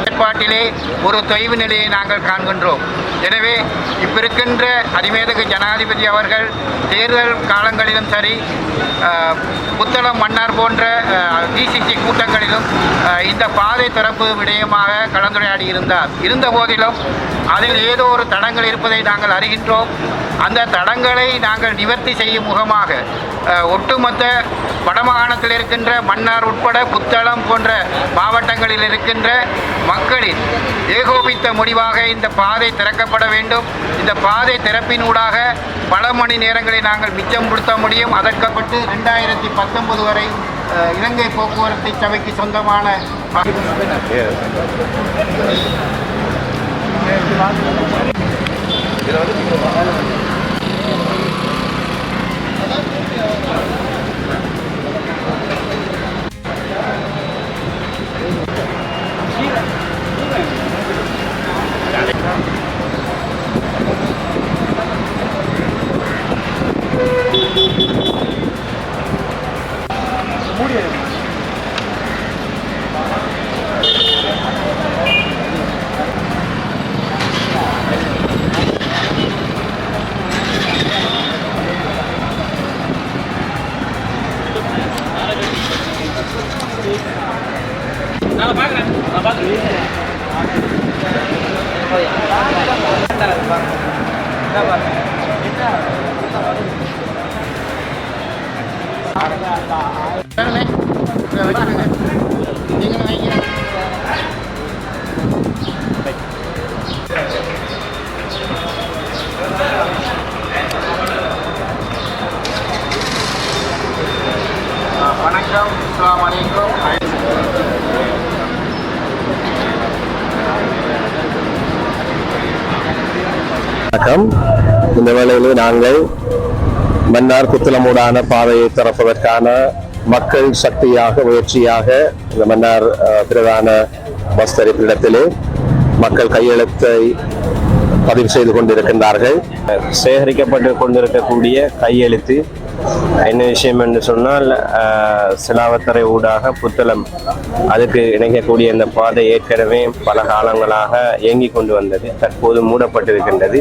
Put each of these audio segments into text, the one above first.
ஏற்பாட்டிலே ஒரு தொய்வு நிலையை நாங்கள் காண்கின்றோம். எனவே இருக்கின்ற அதிமேதகு ஜனாதிபதி அவர்கள் தேர்தல் காலங்களிலும் சரி, புத்தளம் மன்னார் போன்ற டிசிசி கூட்டங்களிலும் இந்த பாதை திறப்பு விடயமாக கலந்துரையாடி இருந்தார். இருந்த போதிலும் அதில் ஏதோ ஒரு தடங்கள் இருப்பதை நாங்கள் அறிகின்றோம். அந்த தடங்களை நாங்கள் நிவர்த்தி செய்யும் முகமாக ஒட்டுமொத்த வடமாகாணத்தில் இருக்கின்ற மன்னார் உட்பட புத்தளம் போன்ற மாவட்டங்களில் இருக்கின்ற மக்களின் ஏகோபித்த முடிவாக இந்த பாதை திறக்கப்பட வேண்டும். இந்த பாதை திறப்பினூடாக பல மணி நேரங்களை நாங்கள் மிச்சப்படுத்த முடியும். அதற்கப்பட்டு 2019 வரை இலங்கை போக்குவரத்து சபைக்கு சொந்தமான வணக்கம். அஸ்ஸலாமு அலைக்கும். வணக்கம். இந்த வேளையிலே நாங்கள் மன்னார் புத்தளமூடான பாதையை திறப்பதற்கான மக்கள் சக்தியாக முயற்சியாக இந்த மன்னார் பிரதான பஸ் தரிப்பிடத்திலே மக்கள் கையெழுத்தை பதிவு செய்து கொண்டிருக்கின்றார்கள். சேகரிக்கப்பட்டு கொண்டிருக்கக்கூடிய கையெழுத்து என்ன விஷயம் என்று சொன்னால், சிலாவத்தரை ஊடாக புத்தளம் அதுக்கு இணைக்கக்கூடிய இந்த பாதை ஏற்கனவே பல காலங்களாக இயங்கி கொண்டு வந்தது. தற்போது மூடப்பட்டிருக்கின்றது.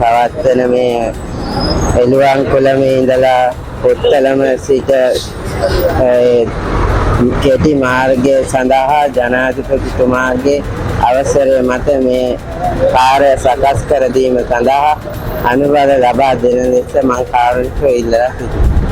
පවත්වනමේ එළුවන් කොළමේ ඉඳලා පුත්තලම සිට කෙටි මාර්ගය සඳහා ජනාධිපතිතුමාගේ අවසරය මත මේ කාර්ය සකස් කර දීම සඳහා අනුබල ලබා දෙන ලෙස මම කාරුණිකව ඉල්ලා සිටිනවා.